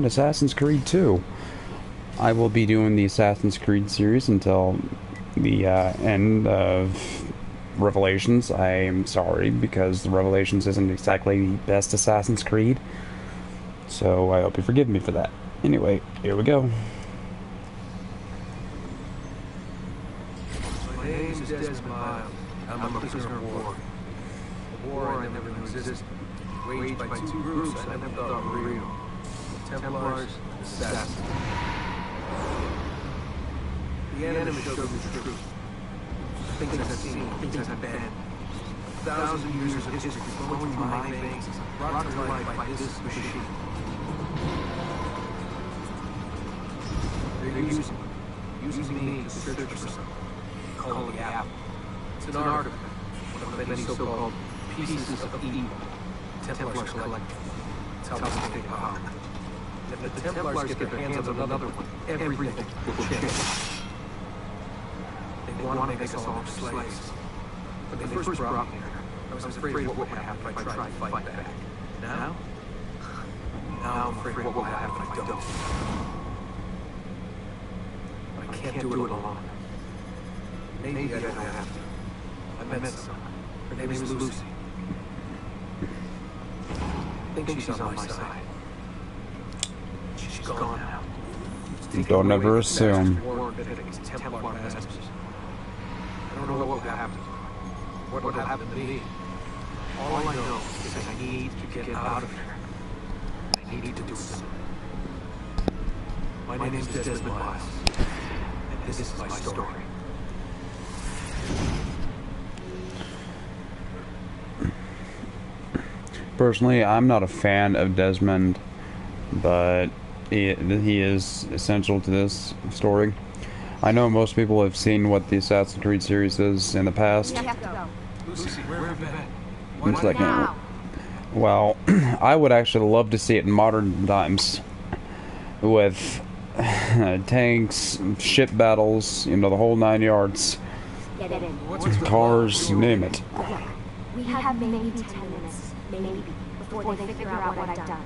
on Assassin's Creed 2. I will be doing the Assassin's Creed series until the end of Revelations. I'm sorry, because the Revelations isn't exactly the best Assassin's Creed. So I hope you forgive me for that. Anyway, here we go. My name is Desmond Miles. I'm a prisoner of war. A war I never knew existed. Waged by two groups I never thought were real. The Templars and Assassins. The enemy showed me the truth. Things I've seen, things I've been. 1,000 years of history flowing through my veins, brought to life by this machine. They're using me to search for something. Call it the apple. It's an artifact, one of many so-called pieces of evil. Templars collect. It's how they stay power. If the Templars get their hands on another one, everything will change. They want to make us all their slaves. When they first brought me here, I was afraid of what would happen if I tried to fight back. Now I'm afraid of what will happen if I don't. I can't do it alone. Maybe I don't have to. I met someone. Her name is Lucy. I think she's on my side. She's gone now. Don't ever assume. I don't know what will happen. What will happen to me? All I know is I need to get out of here. I need to do something. My name is Desmond Miles, and this is my story. Personally, I'm not a fan of Desmond, but he is essential to this story. I know most people have seen what the Assassin's Creed series is in the past. Lucy, where have you been? One second. Well, I would actually love to see it in modern times, with tanks, ship battles, you know, the whole 9 yards. Cars, name it. We have maybe 10 minutes, maybe, before they figure out what I've done.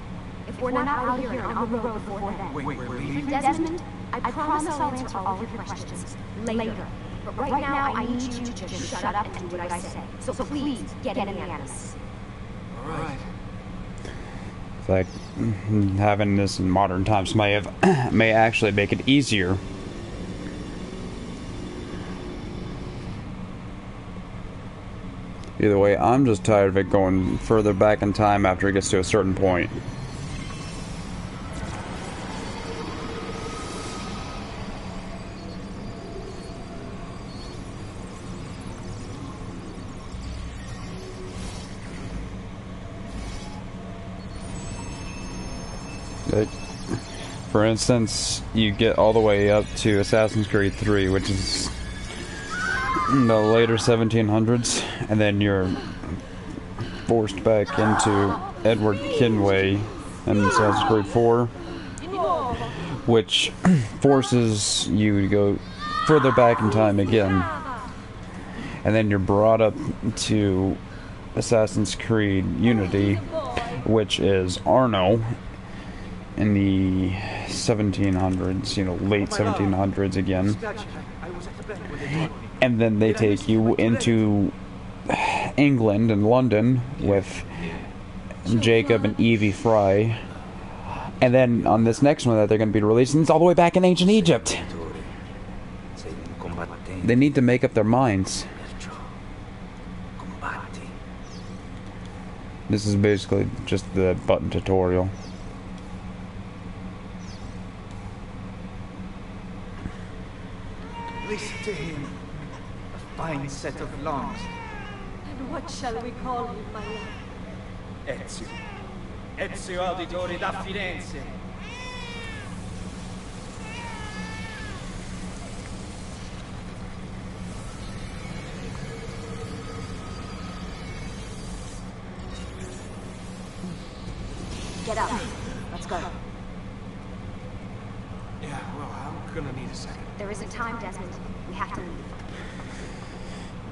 If we're not out here and on the road before then. Wait, we're leaving? Desmond, I promise I'll answer all of your questions later. But right now, I need you to just shut up and do what I say. So please, get in the animus. All right. It's like having this in modern times may actually make it easier. Either way, I'm just tired of it going further back in time after it gets to a certain point. For instance, you get all the way up to Assassin's Creed 3, which is in the later 1700s, and then you're forced back into Edward Kenway in Assassin's Creed 4, which forces you to go further back in time again. And then you're brought up to Assassin's Creed Unity, which is Arno in the 1700s, you know, late 1700s again. And then they take you into England and London with Jacob and Evie Fry. And then on this next one that they're going to be releasing, it's all the way back in ancient Egypt. They need to make up their minds. This is basically just the button tutorial. Listen to him. A fine set of lungs. And what shall we call you, my love? Ezio. Ezio Auditore da Firenze. Get up. Let's go. Yeah, well, I'm gonna need a second. There isn't time, Desmond. We have to leave.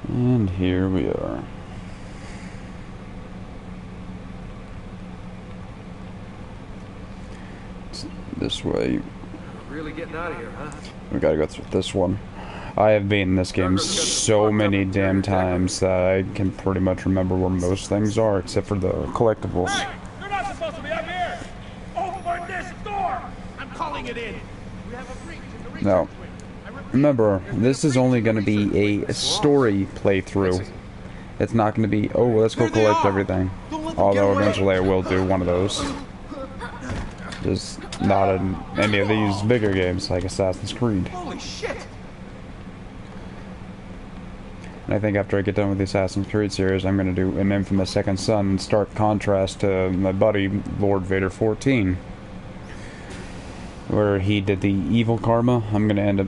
And here we are. this way. Really getting out of here, huh? We gotta go through this one. I have beaten this game so many damn times that I can pretty much remember where most things are, except for the collectibles. Hey! You're not supposed to be up here! Open this door! I'm calling it in! We have a breach in the research Now, wing. I repeat, remember, this is only going to be a story playthrough. It's not going to be, oh, let's go collect everything. Although eventually I will do one of those. Just not in any of these bigger games like Assassin's Creed. Holy shit! And I think after I get done with the Assassin's Creed series, I'm going to do an Infamous Second Son in stark contrast to my buddy, Lord Vader 14. Where he did the evil karma, I'm going to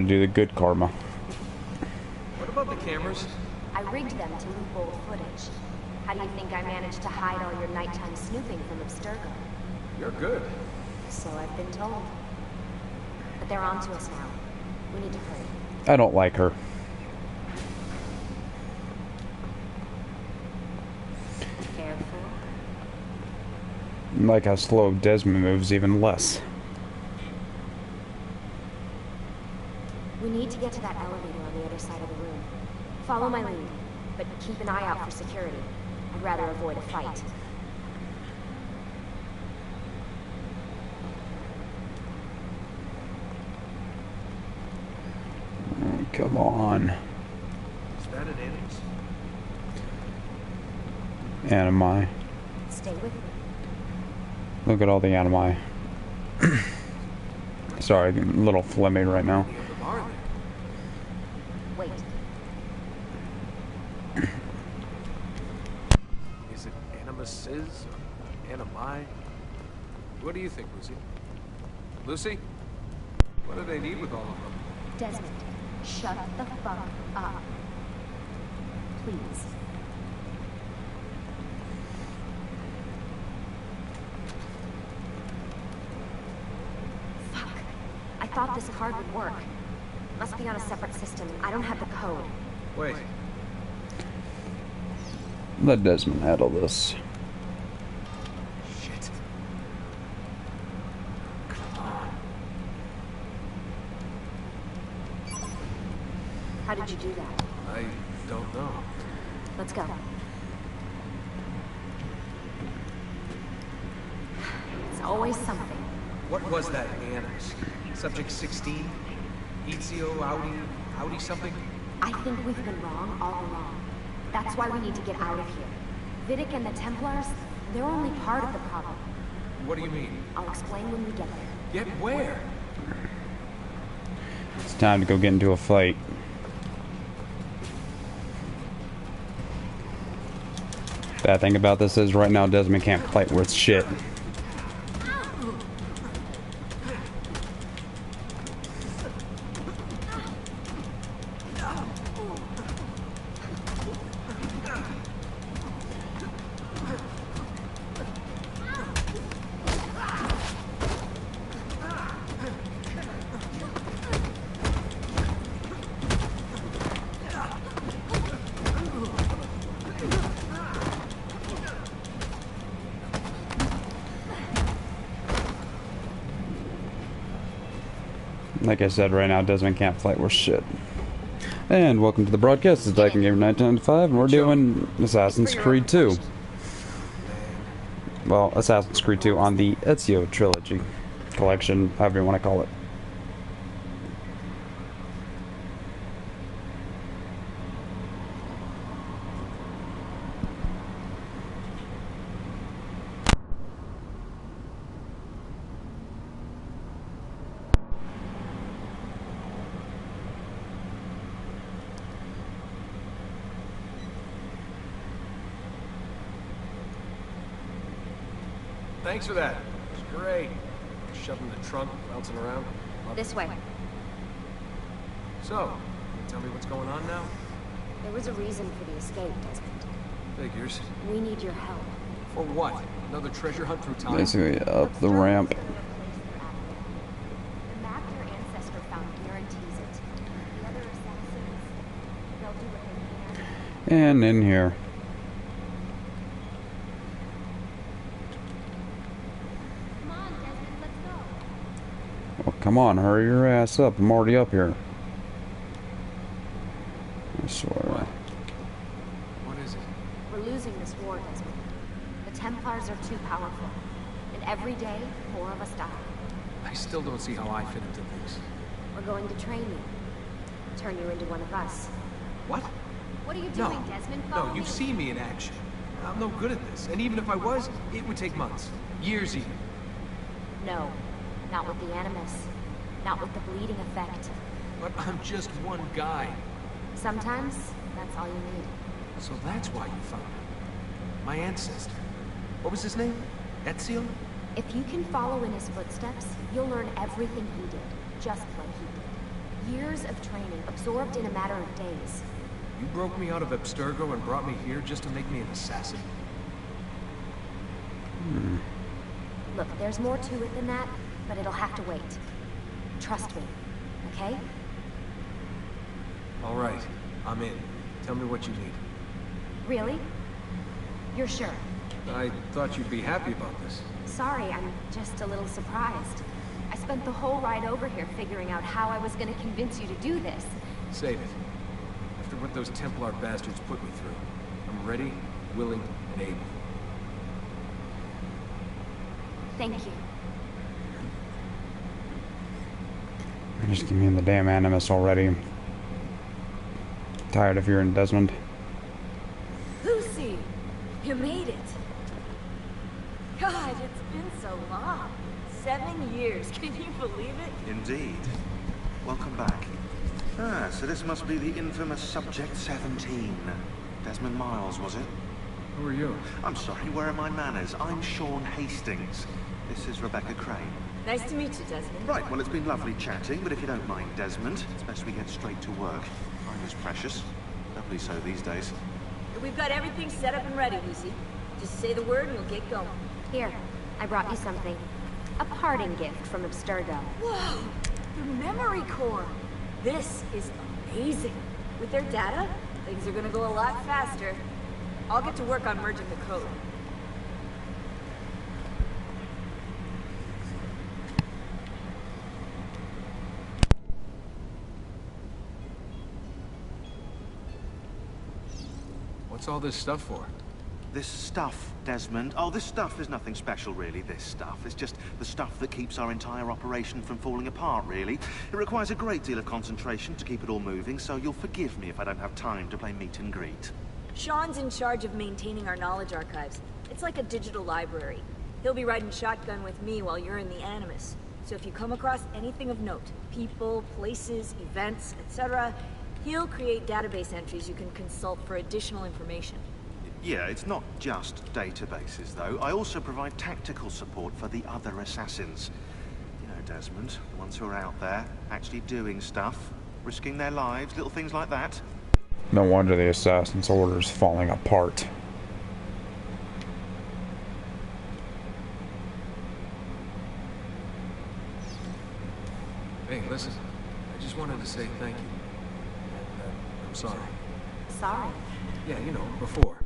do the good karma. What about the cameras? I rigged them to loop old footage. How do you think I managed to hide all your nighttime snooping from Abstergo? You're good. So I've been told. But they're on to us now. We need to hurry. I don't like her. Careful. I like how slow Desmond moves even less. We need to get to that elevator on the other side of the room. Follow my lead, but keep an eye out for security. I'd rather avoid a fight. Oh, come on. Is that an animus? Animi. Stay with me. Look at all the animi. Sorry, I'm a little phlegmy right now. Any of them are there? Wait. Is it animuses or animi? What do you think, Lucy? Lucy? What do they need with all of them? Desmond, shut the fuck up. Please. Fuck. I thought this card would work. Must be on a separate system. I don't have the code. Wait. Let Desmond handle this. Shit. Come on. How did you do that? I don't know. Let's go. It's always something. What was that animus? Subject 16? Ezio, Audi something? I think we've been wrong all along. That's why we need to get out of here. Vidic and the Templars, they're only part of the problem. What do you mean? I'll explain when we get there. Get where? It's time to go get into a fight. Bad thing about this is right now Desmond can't fight worth shit. Like I said, right now Desmond can't fight worth shit. And welcome to the broadcast. It's Dyke and Gamer 1995, and we're doing Assassin's Creed 2. Well, Assassin's Creed 2 on the Ezio trilogy. Collection, however you want to call it. Thanks for that. It was great. Shoving the trunk, bouncing around. This way. So, can you tell me what's going on now? There was a reason for the escape, Desmond. Figures. We need your help. For what? Another treasure hunt through time? Basically, up the ramp. The map your ancestor found guarantees it. The other assassins, they'll do what they can. And in here. Come on, Desmond, let's go. Come on, hurry your ass up. I'm already up here. I swear. What is it? We're losing this war, Desmond. The Templars are too powerful. And every day, more of us die. I still don't see how I fit into things. We're going to train you. Turn you into one of us. What? What are you No. doing, Desmond? Follow No, you've me. seen me in action. I'm no good at this. And even if I was, it would take months. Years even. No, not with the Animus. Not with the bleeding effect. But I'm just one guy. Sometimes, that's all you need. So that's why you found him. My ancestor. What was his name? Ezio? If you can follow in his footsteps, you'll learn everything he did, just like he did. Years of training, absorbed in a matter of days. You broke me out of Abstergo and brought me here just to make me an assassin? Look, there's more to it than that, but it'll have to wait. Trust me, okay? All right, I'm in. Tell me what you need. Really? You're sure? I thought you'd be happy about this. Sorry, I'm just a little surprised. I spent the whole ride over here figuring out how I was gonna convince you to do this. Save it. After what those Templar bastards put me through, I'm ready, willing, and able. Thank you. Just give me the damn Animus already. Tired of hearing Desmond. Lucy, you made it. God, it's been so long. 7 years, can you believe it? Indeed. Welcome back. Ah, so this must be the infamous Subject 17. Desmond Miles, was it? Who are you? I'm sorry, where are my manners? I'm Sean Hastings. This is Rebecca Crane. Nice to meet you, Desmond. Right, well, it's been lovely chatting, but if you don't mind, Desmond, it's best we get straight to work. Time is precious. Doubly so these days. We've got everything set up and ready, Lucy. Just say the word and we'll get going. Here, I brought you something. A parting gift from Abstergo. Whoa! The memory core! This is amazing. With their data, things are gonna go a lot faster. I'll get to work on merging the code. What's all this stuff for? This stuff, Desmond. Oh, this stuff is nothing special, really, this stuff. It's just the stuff that keeps our entire operation from falling apart, really. It requires a great deal of concentration to keep it all moving, so you'll forgive me if I don't have time to play meet and greet. Sean's in charge of maintaining our knowledge archives. It's like a digital library. He'll be riding shotgun with me while you're in the Animus. So if you come across anything of note, people, places, events, etc., he'll create database entries you can consult for additional information. Yeah, it's not just databases, though. I also provide tactical support for the other assassins. You know, Desmond, the ones who are out there, actually doing stuff, risking their lives, little things like that. No wonder the Assassin's Order's falling apart. Hey, listen. I just wanted to say thank you. And, I'm sorry. Sorry. Yeah, you know, before.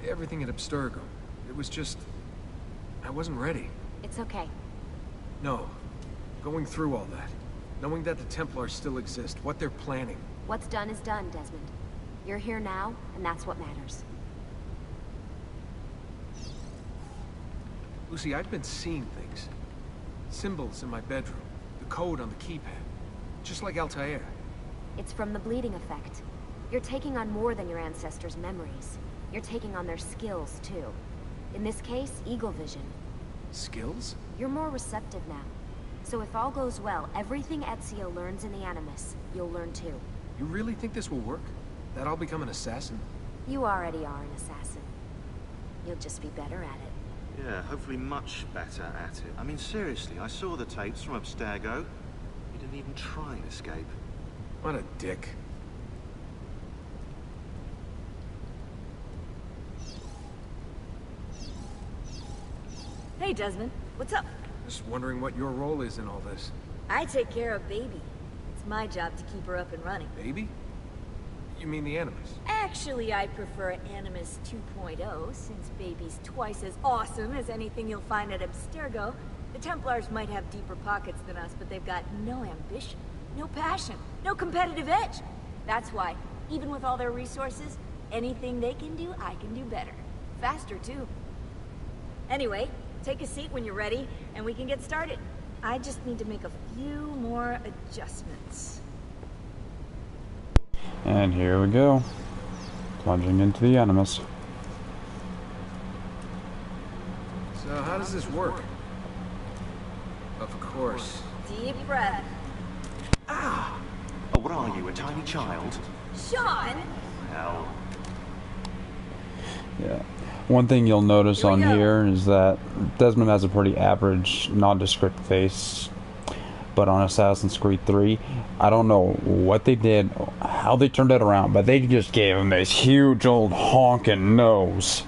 Everything at Abstergo. It was just... I wasn't ready. It's okay. No. Going through all that. Knowing that the Templars still exist. What they're planning. What's done is done, Desmond. You're here now, and that's what matters. Lucy, I've been seeing things. Symbols in my bedroom. The code on the keypad. Just like Altair. It's from the bleeding effect. You're taking on more than your ancestors' memories. You're taking on their skills, too. In this case, eagle vision. Skills? You're more receptive now. So if all goes well, everything Ezio learns in the Animus, you'll learn too. You really think this will work? That I'll become an assassin? You already are an assassin. You'll just be better at it. Yeah, hopefully much better at it. I mean, seriously, I saw the tapes from Abstergo. You didn't even try and escape. What a dick. Hey, Desmond. What's up? Just wondering what your role is in all this. I take care of Baby. It's my job to keep her up and running. Baby? You mean the Animus? Actually, I prefer Animus 2.0, since Baby's twice as awesome as anything you'll find at Abstergo. The Templars might have deeper pockets than us, but they've got no ambition, no passion, no competitive edge. That's why, even with all their resources, anything they can do, I can do better. Faster, too. Anyway, take a seat when you're ready, and we can get started. I just need to make a few more adjustments. And here we go. Plunging into the Animus. So how does this work? Of course. Deep breath. Oh, what are you, a tiny child? Sean! Hell. Yeah. One thing you'll notice Here we on go. here is that Desmond has a pretty average, nondescript face. But on Assassin's Creed 3, I don't know what they did, how they turned it around, but they just gave him this huge old honking nose.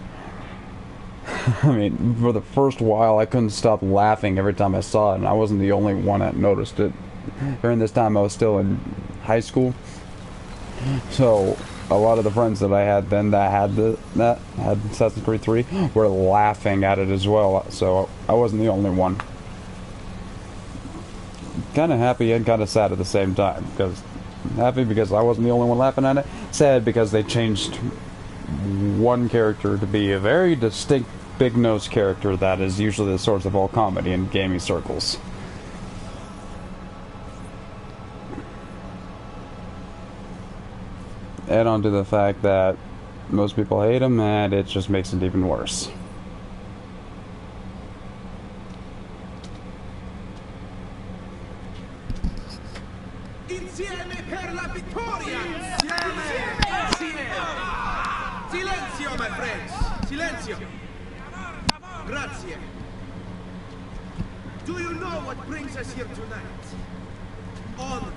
I mean, for the first while, I couldn't stop laughing every time I saw it, and I wasn't the only one that noticed it. During this time, I was still in high school, so a lot of the friends that I had then that had Assassin's Creed 3 were laughing at it as well, so I wasn't the only one. Kind of happy and kind of sad at the same time, because happy because I wasn't the only one laughing at it, sad because they changed one character to be a very distinct big-nosed character that is usually the source of all comedy in gaming circles. Add on to the fact that most people hate him, and it just makes it even worse. Insieme per la vittoria! Insieme! Silenzio, my friends! Silenzio! Grazie. Do you know what brings us here tonight? Honor.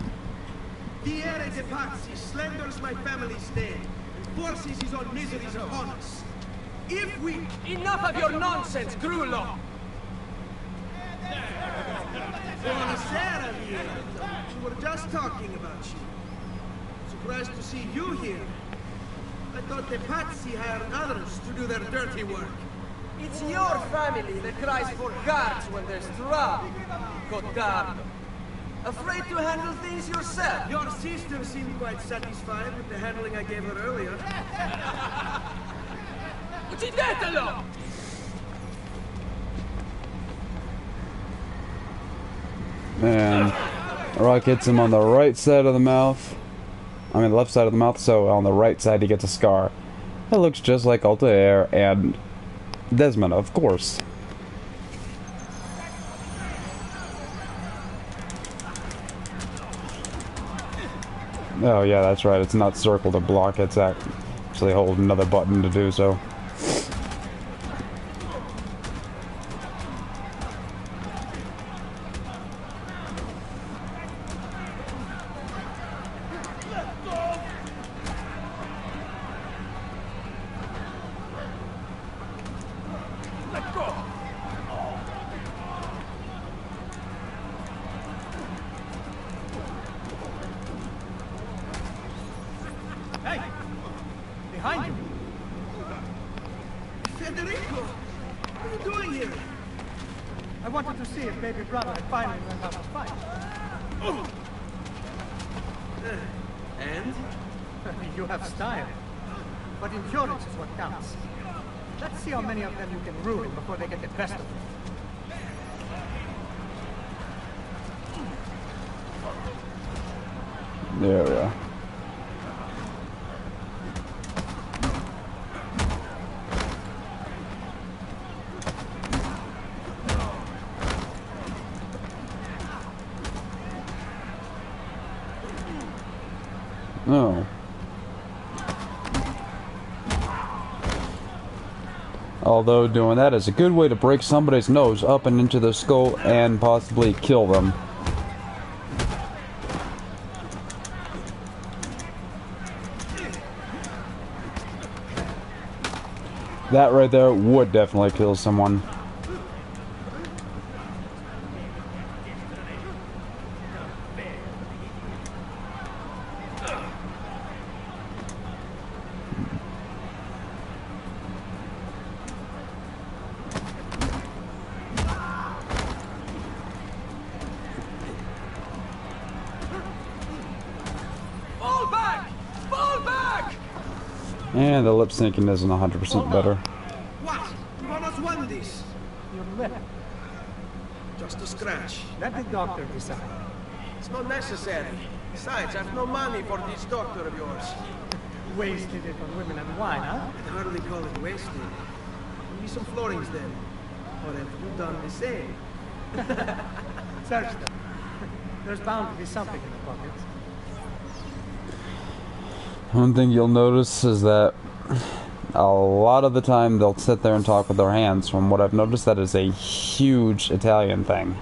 Viere de Pazzi slanders my family's name and forces his own miseries upon us. If we... Enough of your nonsense, Grullo! Buonasera, Liam. We were just talking about you. Surprised to see you here. I thought the Pazzi hired others to do their dirty work. It's your family that cries for guards when there's trouble, Godardo. Afraid to handle things yourself. Your sister seemed quite satisfied with the handling I gave her earlier. Uccidetelo! And Rock hits him on the right side of the mouth. I mean, the left side of the mouth, so on the right side he gets a scar. It looks just like Altair and Desmond, of course. Oh yeah, that's right, it's not circle to block, it's actually hold another button to do so. Hey! Behind you! Federico! What are you doing here? I wanted to see if baby brother had finally learned how to fight. And? You have style. But endurance is what counts. Let's see how many of them you can ruin before they get the best of you. There we go. Oh. Although doing that is a good way to break somebody's nose up and into the skull and possibly kill them. That right there would definitely kill someone. And the lip syncing isn't 100% better. What? What has won this? Your lip. Just a scratch. Let the doctor decide. It's not necessary. Besides, I've no money for this doctor of yours. Wasted it on women and wine, huh? I'd hardly call it wasted. Give me some florins then. Or have you done the same? Search them. There's bound to be something in the pockets. One thing you'll notice is that a lot of the time they'll sit there and talk with their hands. From what I've noticed, that is a huge Italian thing.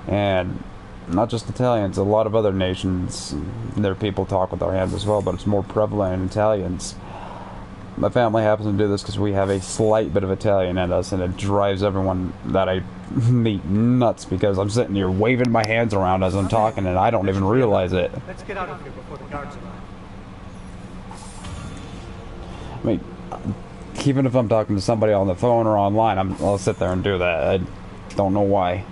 And not just Italians, a lot of other nations, their people talk with their hands as well, but it's more prevalent in Italians. My family happens to do this because we have a slight bit of Italian in us, and it drives everyone that I meet nuts because I'm sitting here waving my hands around as I'm talking and I don't even realize it. Let's get out of here before the guards arrive. I mean, even if I'm talking to somebody on the phone or online, I'll sit there and do that. I don't know why.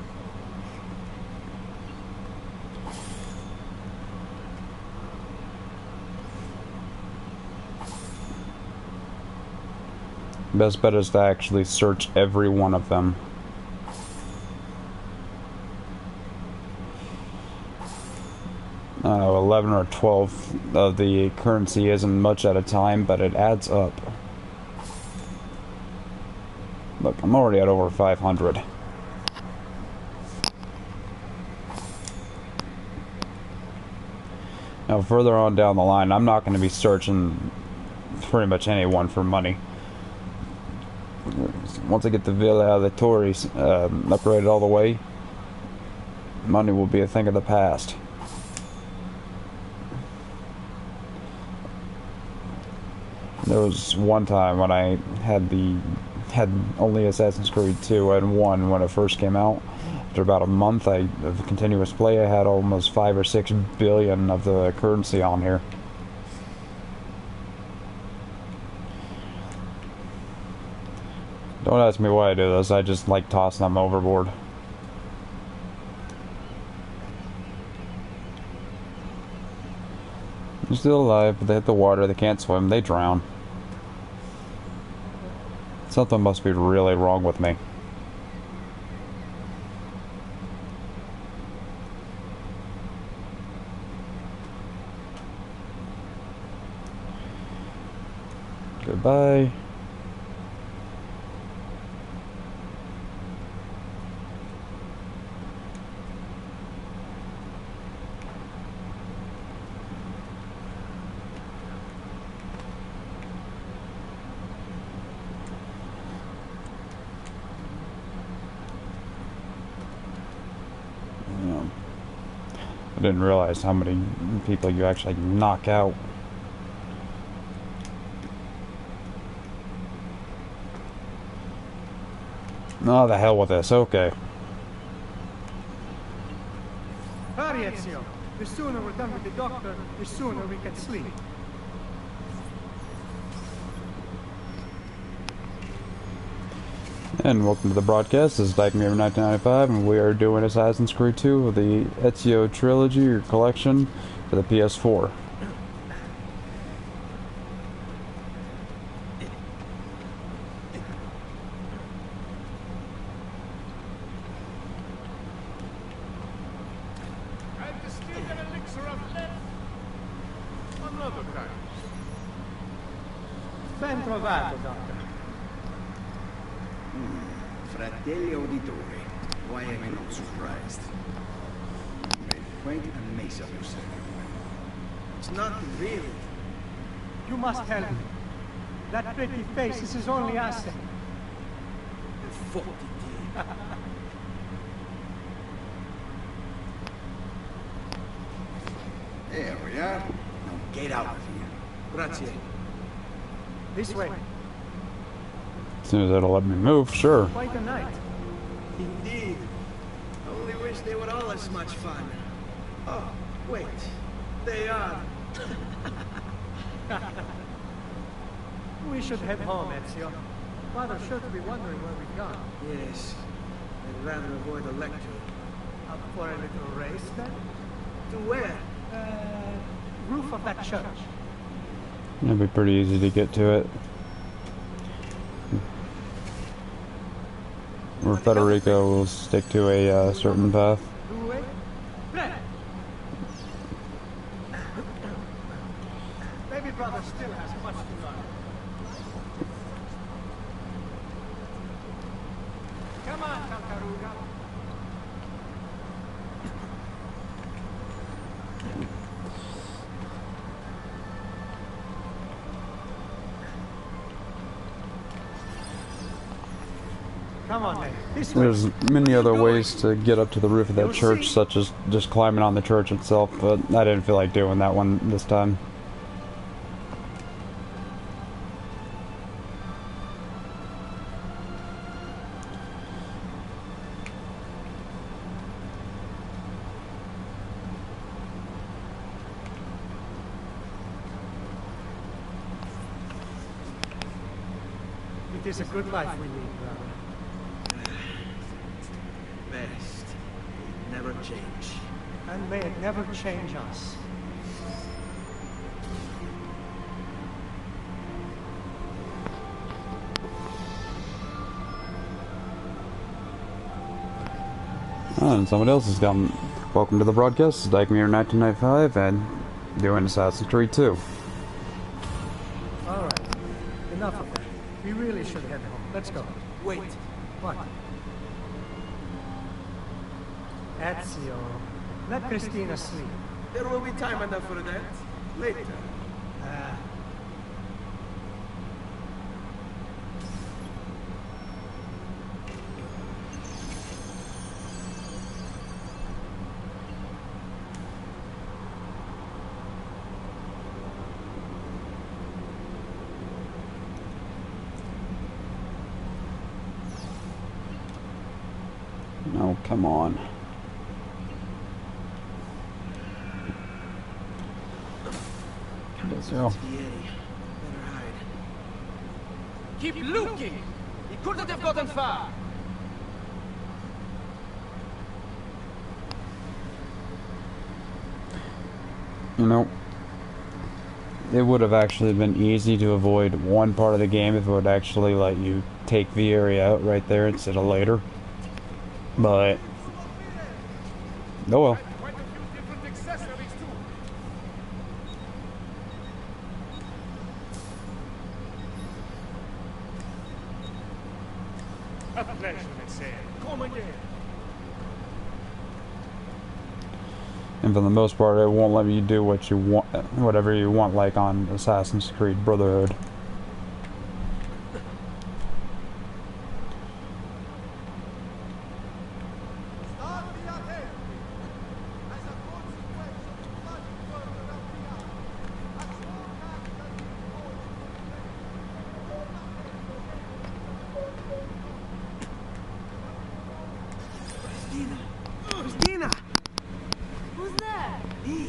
Best bet is to actually search every one of them. I don't know, 11 or 12 of the currency isn't much at a time, but it adds up. Look, I'm already at over 500. Now, further on down the line, I'm not going to be searching pretty much anyone for money. Once I get the Villa de Torres upgraded all the way, money will be a thing of the past. There was one time when I had only Assassin's Creed 2 and 1 when it first came out. After about a month of continuous play, I had almost 5 or 6 billion of the currency on here. Don't ask me why I do this, I just like tossing them overboard. They're still alive, but they hit the water, they can't swim, they drown. Something must be really wrong with me. Goodbye. I didn't realize how many people you actually knock out. Oh, the hell with this. Okay. Hurry, Ezio. The sooner we're done with the doctor, the sooner we can sleep. And welcome to the broadcast. This is Dykemir 1995, and we are doing Assassin's Creed 2 with the Ezio trilogy or collection for the PS4. I've distilled an elixir of life. Another kind. Ben trovato, Doctor. Fratelli auditori, why am I not surprised? You made quite a mess of yourself. It's not really. You must help me. That pretty face is his only asset. Fuck it. There we are. Now get out of here. Grazie. This way. As soon as it'll let me move, sure. Quite a night. Indeed. Only wish they were all as much fun. Oh, wait. They are. We should head home, Ezio. Father's sure to be wondering where we've gone. Yes. I'd rather avoid a lecture. Up for a little race, then? To where? Roof of that church. It'd be pretty easy to get to it. Or Federico will stick to a certain path. Baby brother still has much to learn. Come on, Calcaruga. Come on, man. This way. There's many other ways to get up to the roof of that church, such as just climbing on the church itself, but I didn't feel like doing that one this time. It is a good life we lead, brother. Best. Never change. And may it never change us. Oh, and someone else has come. Welcome to the broadcast. It's Dykemir 1995 and doing Assassin's Creed 2. Alright. Enough of that. We really should head home. Let's go. Wait. What? Ezio. Let Christina sleep. There will be time enough for that. Later. Oh, come on. Ezio. Better hide. Keep looking! He couldn't have gotten far! You know, it would have actually been easy to avoid one part of the game if it would actually let you take the area out right there instead of later. But, oh well. Quite a few different accessories too. A pleasure, Ezio. Come again. And for the most part, it won't let you do what you want, whatever you want, like on Assassin's Creed Brotherhood. Christina! Who's there? Me.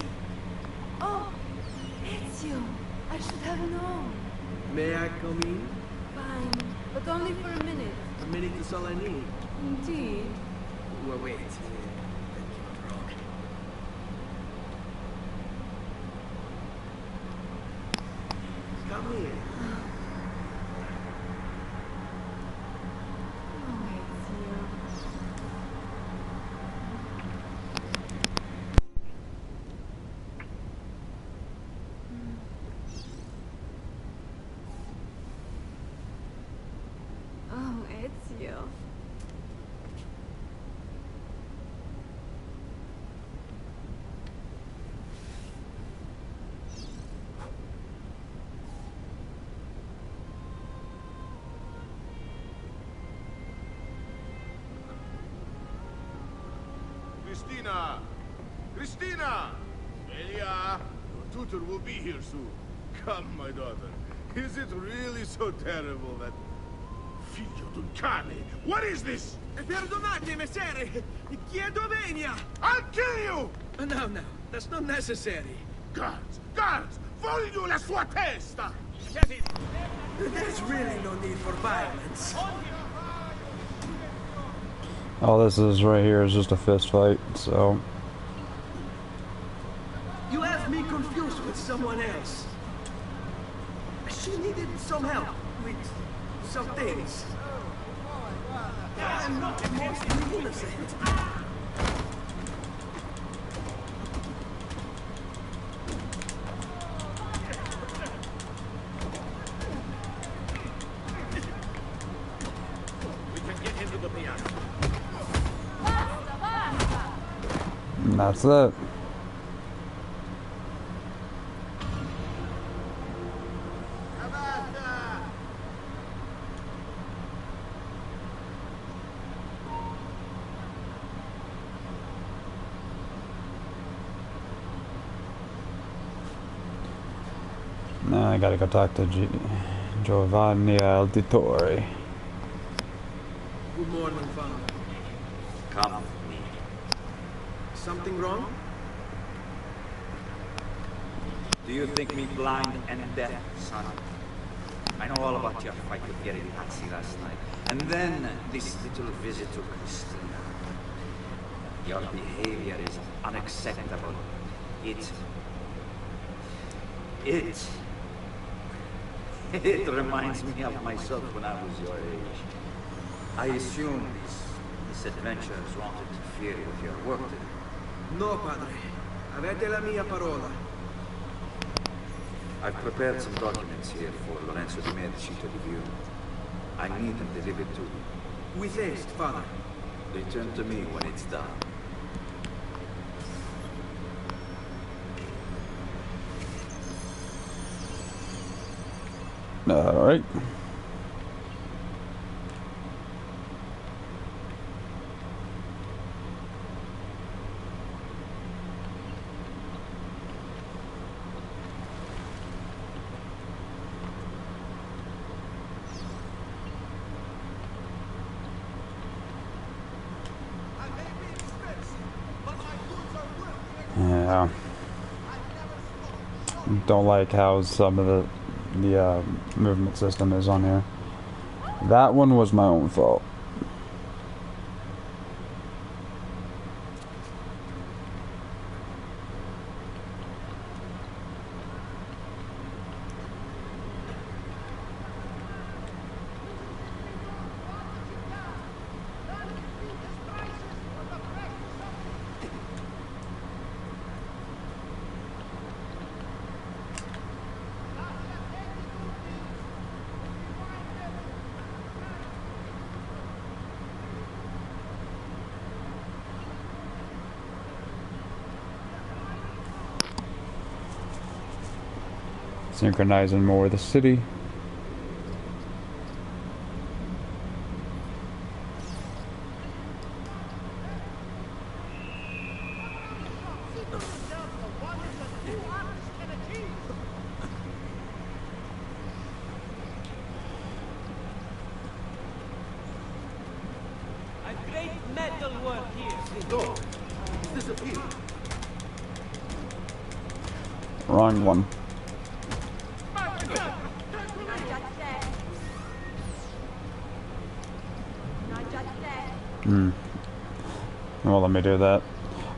Oh, Ezio. I should have known. May I come in? Fine, but only for a minute. A minute is all I need. Indeed. Well, wait. Come here. Oh, Ezio. Oh, Ezio. Christina! Christina! Elia, your tutor will be here soon. Come, my daughter. Is it really so terrible that... Figlio d'un cane! What is this? Perdonate, messere. Chiedo venia. I'll kill you! No, no. That's not necessary. Guards! Guards! Voglio la sua testa! There's really no need for violence. All this is right here is just a fist fight, so... You have me confused with someone else. She needed some help with some things. I'm mostly innocent. We can get him to the piano. And that's it. Now I gotta go talk to Giovanni Auditore. Good morning, father. Come with me. Something wrong? Do you think me blind and deaf, son? I know all about your fight with Gary Pazzi last night. And then this little visit to Christina. Your behavior is unacceptable. It reminds me of myself when I was your age. I assume this adventures won't interfere with your work today. No, padre. Avete la mia parola. I've prepared some documents here for Lorenzo di Medici to review. I need them delivered to you. With haste, father. Return to me when it's done. Alright. Yeah. Don't like how some of the movement system is on here. That one was my own fault. Synchronizing more with the city. A great metal work here. No. It's disappeared. Wrong one. Well, let me do that.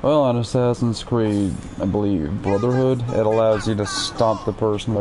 Well, on Assassin's Creed, I believe, Brotherhood, it allows you to stop the person by